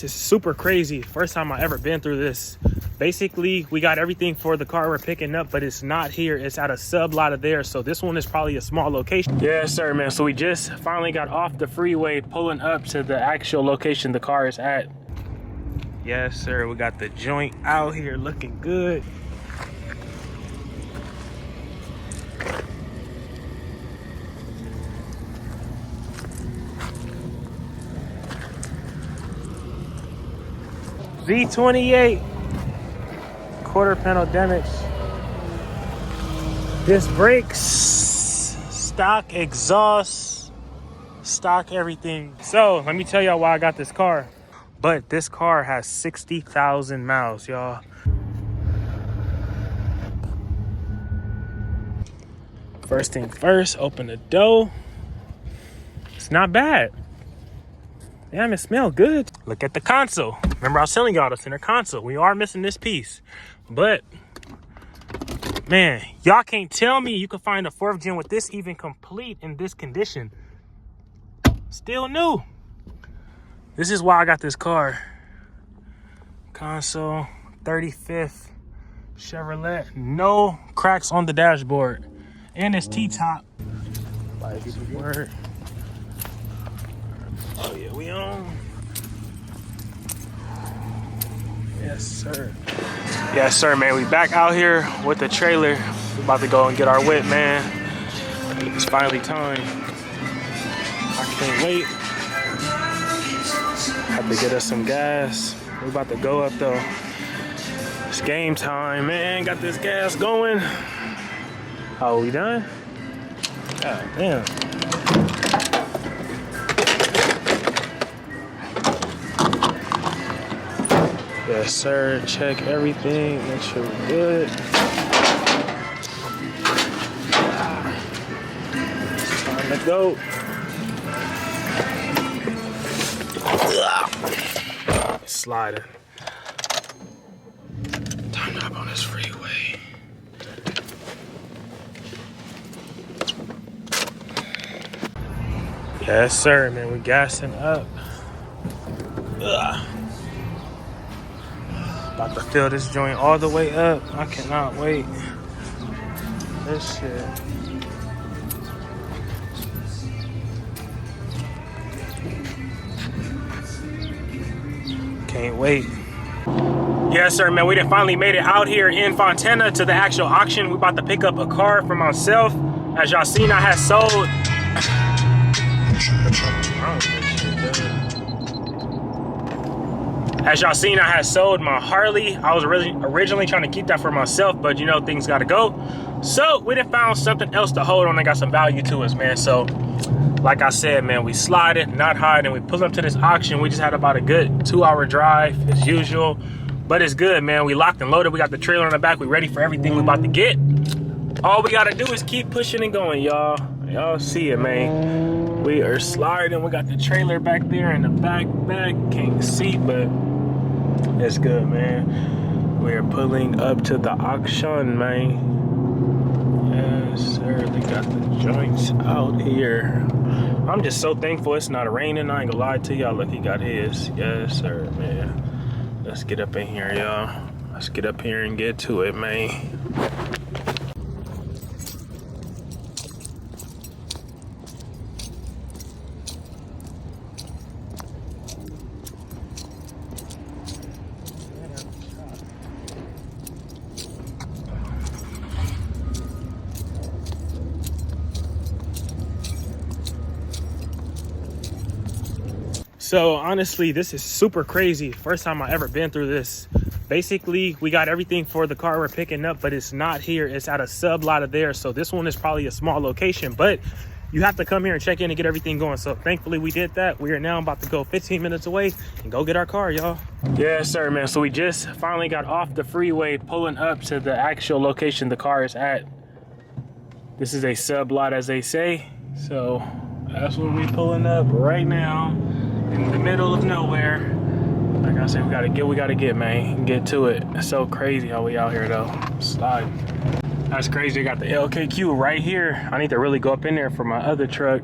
This is super crazy. First time I ever been through this. Basically, we got everything for the car we're picking up, but it's not here. It's at a sub lot of theirs. So this one is probably a small location. Yes, sir, man. So we just finally got off the freeway, pulling up to the actual location the car is at. Yes, sir. We got the joint out here looking good. Z28, quarter panel damage. Disc brakes, stock exhaust, stock everything. So let me tell y'all why I got this car. But this car has 60,000 miles, y'all. First thing first, open the door. It's not bad. Damn, it smells good. Look at the console. Remember I was telling y'all the center console. We are missing this piece. But, man, y'all can't tell me you can find a 4th gen with this even complete in this condition. Still new. This is why I got this car. Console, 35th Chevrolet. No cracks on the dashboard. And it's T-top. Word. Oh yeah, we on. Yes, sir. Yes, sir, man. We back out here with the trailer. We about to go and get our whip, man. It's finally time. I can't wait. Have to get us some gas. We about to go up though. It's game time, man. Got this gas going. Oh, we done? God damn. Yes, sir. Check everything. Make sure we're good. It's time to go. Sliding. Time to hop on this freeway. Yes, sir, man. We're gassing up. About to fill this joint all the way up. I cannot wait. This shit. Can't wait. Yes, sir, man. We done finally made it out here in Fontana to the actual auction. We about to pick up a car for myself. As y'all seen, I had sold. As y'all seen, I had sold my Harley. I was originally trying to keep that for myself, but you know, things gotta go. So we done found something else to hold on that got some value to us, man. So like I said, man, we slided, not hiding. We pulled up to this auction. We just had about a good 2-hour drive as usual, but it's good, man. We locked and loaded. We got the trailer in the back. We ready for everything we about to get. All we gotta do is keep pushing and going, y'all. Y'all see it, man. We are sliding. We got the trailer back there in the back. Can't see, but it's good, man. We're pulling up to the auction, man. Yes, sir. They got the joints out here. I'm just so thankful it's not raining. I ain't gonna lie to y'all. Look, he got his. Yes, sir, man. Let's get up in here, y'all. Let's get up here and get to it, man. So honestly, this is super crazy. First time I ever been through this. Basically, we got everything for the car we're picking up, but it's not here. It's at a sub lot of theirs. So this one is probably a small location, but you have to come here and check in and get everything going. So thankfully we did that. We are now about to go 15 minutes away and go get our car, y'all. Yes, sir, man. So we just finally got off the freeway, pulling up to the actual location the car is at. This is a sub lot, as they say. So that's where we pulling up right now. In the middle of nowhere. Like I said, we gotta get, man. Get to it. It's so crazy how we out here though. Sliding. That's crazy. I got the LKQ right here. I need to really go up in there for my other truck.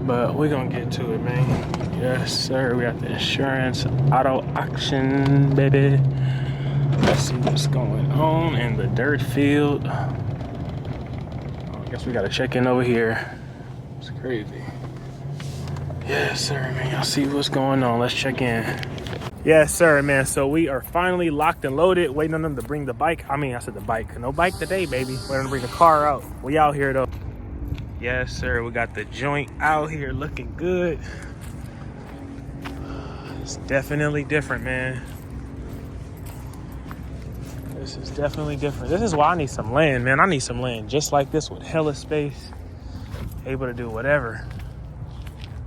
But we're gonna get to it, man. Yes, sir. We got the insurance auto auction, baby. Let's see what's going on in the dirt field. I guess we gotta check in over here. It's crazy. Yes, sir, man. Y'all see what's going on. Let's check in. Yes, sir, man. So we are finally locked and loaded, waiting on them to bring the bike. I said the bike. No bike today, baby. We're gonna bring the car out. We out here, though. Yes, sir. We got the joint out here looking good. It's definitely different, man. This is definitely different. This is why I need some land, man. I need some land just like this with hella space. Able to do whatever.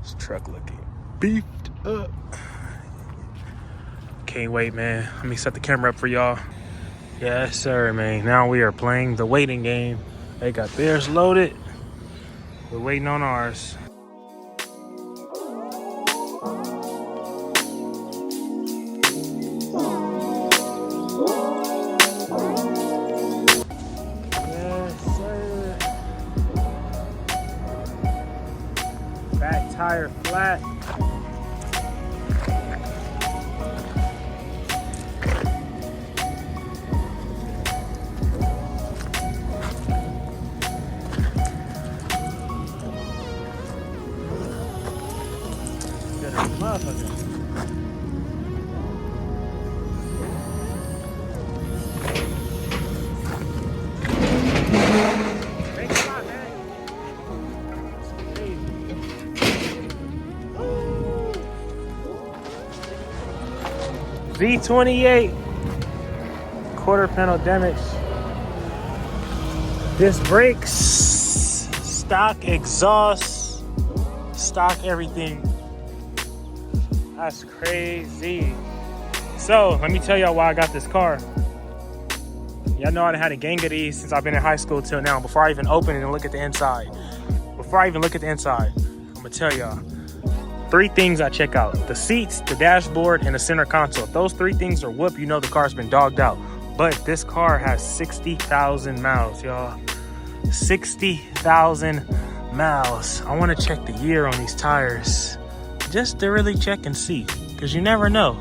This truck looking beefed up. Can't wait, man. Let me set the camera up for y'all. Yes, sir, man. Now we are playing the waiting game. They got theirs loaded. We're waiting on ours. Yes, sir. Back tire flat. Z28 quarter panel damage. Disc brakes, stock exhaust, stock everything. That's crazy. So let me tell y'all why I got this car. Y'all know I had a gang of these since I've been in high school till now. Before I even open it and look at the inside. Before I even look at the inside, I'm gonna tell y'all 3 things I check out: the seats, the dashboard, and the center console. If those 3 things are whoop, you know the car's been dogged out. But this car has 60,000 miles, y'all. 60,000 miles. I want to check the year on these tires just to really check and see, because you never know.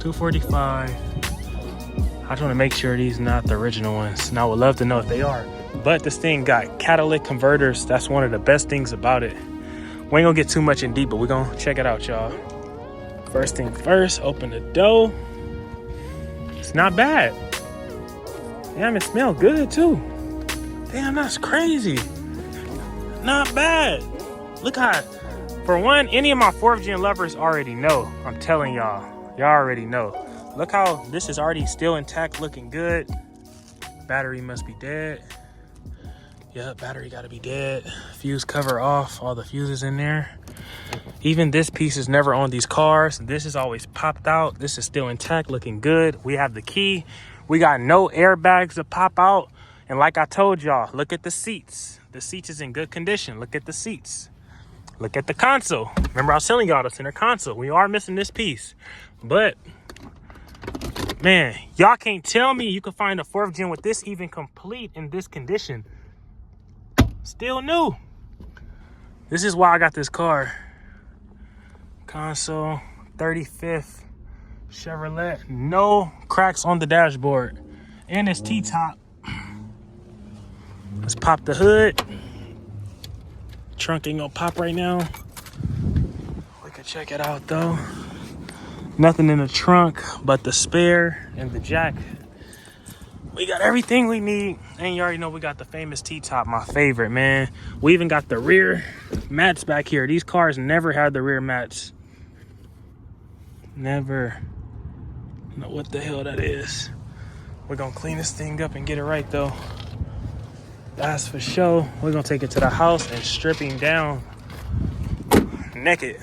245. I just want to make sure these are not the original ones, and I would love to know if they are. But this thing got catalytic converters. That's one of the best things about it. We ain't gonna get too much in deep, but we're gonna check it out, y'all. First thing first, open the door. It's not bad. Damn, it smells good too. Damn, that's crazy. Not bad. Look how, for one, any of my 4th gen lovers already know. I'm telling y'all, y'all already know. Look how this is already still intact, looking good. Battery must be dead. Yep, battery gotta be dead. Fuse cover off, all the fuses in there. Even this piece is never on these cars. This is always popped out. This is still intact, looking good. We have the key. We got no airbags to pop out. And like I told y'all, look at the seats. The seats is in good condition. Look at the seats. Look at the console. Remember I was telling y'all the center console. We are missing this piece. But, man, y'all can't tell me you can find a 4th gen with this even complete in this condition. Still new. This is why I got this car. Console, 35th Chevrolet. No cracks on the dashboard. And it's T-top. Let's pop the hood. Trunk ain't gonna pop right now. We can check it out though. Nothing in the trunk but the spare and the jack. We got everything we need, and you already know we got the famous T-top, my favorite, man. We even got the rear mats back here. These cars never had the rear mats. Never. I don't know what the hell that is. We're gonna clean this thing up and get it right though. That's for sure. We're gonna take it to the house and strip him down naked.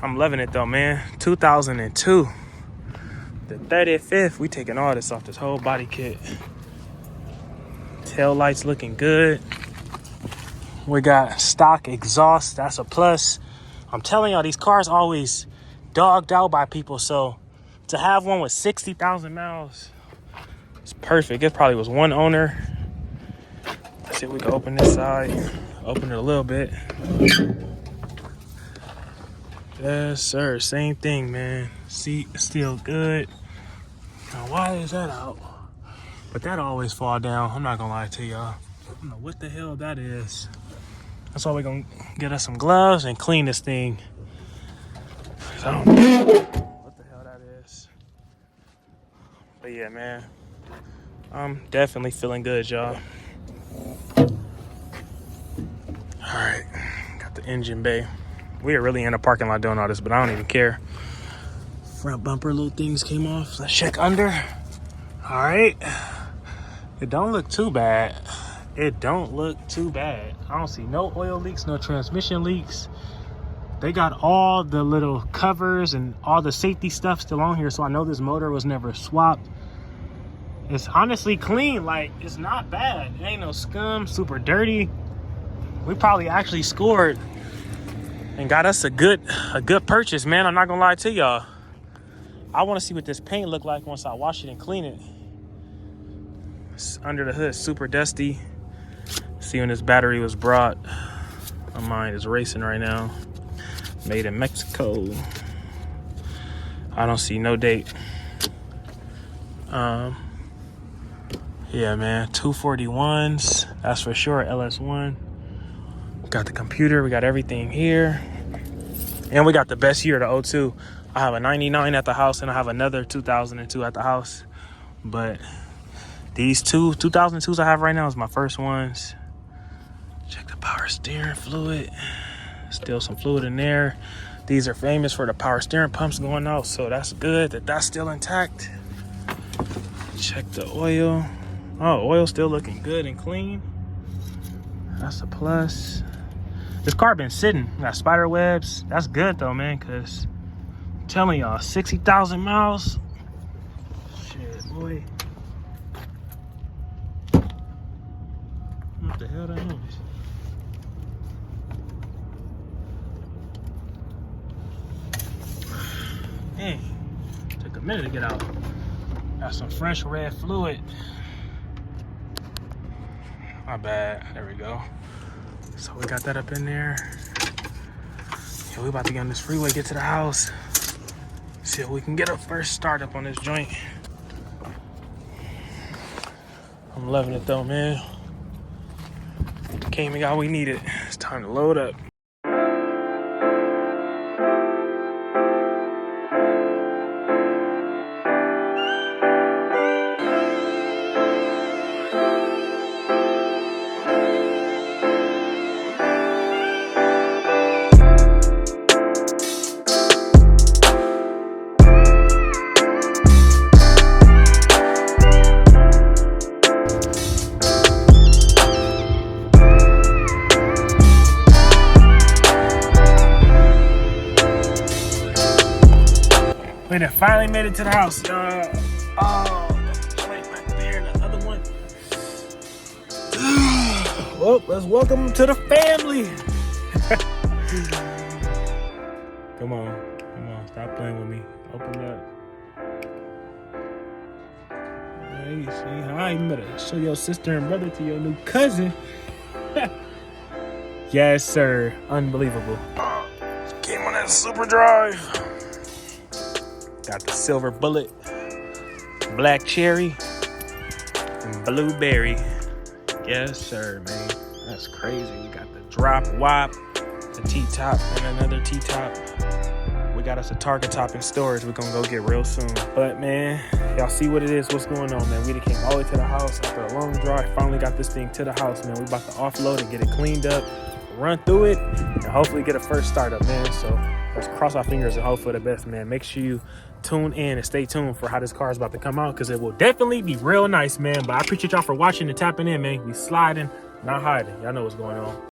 I'm loving it though, man. 2002. The 35th, we taking all this off this whole body kit. Tail lights looking good. We got stock exhaust, that's a plus. I'm telling y'all, these cars always dogged out by people, so to have one with 60,000 miles, it's perfect. It probably was one owner. Let's see if we can open this side. Open it a little bit. Yes, sir. Same thing, man. Seat still good. Now, why is that out? But that always fall down. I'm not gonna lie to y'all. I don't know what the hell that is. That's why we're gonna get us some gloves and clean this thing. I don't know what the hell that is. But yeah, man. I'm definitely feeling good, y'all. Alright. Got the engine bay. We are really in a parking lot doing all this, but I don't even care. Front bumper little things came off. Let's check under. All right. It don't look too bad. It don't look too bad. I don't see no oil leaks, no transmission leaks. They got all the little covers and all the safety stuff still on here, so I know this motor was never swapped. It's honestly clean. Like, it's not bad. It ain't no scum, super dirty. We probably actually scored and got us a good purchase, man. I'm not gonna lie to y'all. I want to see what this paint look like once I wash it and clean it. It's under the hood, super dusty. See when this battery was brought. My mind is racing right now. Made in Mexico. I don't see no date. Yeah, man, 241s. That's for sure, LS1. Got the computer, we got everything here. And we got the best year, the 02. I have a 99 at the house and I have another 2002 at the house. But these two 2002s I have right now is my first ones. Check the power steering fluid. Still some fluid in there. These are famous for the power steering pumps going out, so that's good that that's still intact. Check the oil. Oh, oil still looking good and clean. That's a plus. This car been sitting, got spider webs. That's good though, man, because I'm telling y'all, 60,000 miles. Shit, boy. What the hell that noise? Dang, took a minute to get out. Got some fresh red fluid. My bad, there we go. So we got that up in there. Yeah, we about to get on this freeway, get to the house. See if we can get a first start up on this joint. I'm loving it though, man. Came and got what we needed. It's time to load up. We done finally made it to the house. Oh, that's the joint back there, the other one. Well, let's welcome to the family. Come on, stop playing with me. Open up. Hey, see, hi, you better show your sister and brother to your new cousin. Yes, sir, unbelievable. Came on that super drive. Got the silver bullet, black cherry, and blueberry. Yes, sir, man. That's crazy. We got the drop wop, the T-top, and another T-top. We got us a Target top in storage we're gonna go get real soon. But man, y'all see what it is, what's going on, man. We done came all the way to the house after a long drive. Finally got this thing to the house, man. We about to offload and get it cleaned up, run through it, and hopefully get a first startup, man. So let's cross our fingers and hope for the best, man. Make sure you tune in and stay tuned for how this car is about to come out, because it will definitely be real nice, man. But I appreciate y'all for watching and tapping in, man. We sliding, not hiding. Y'all know what's going on.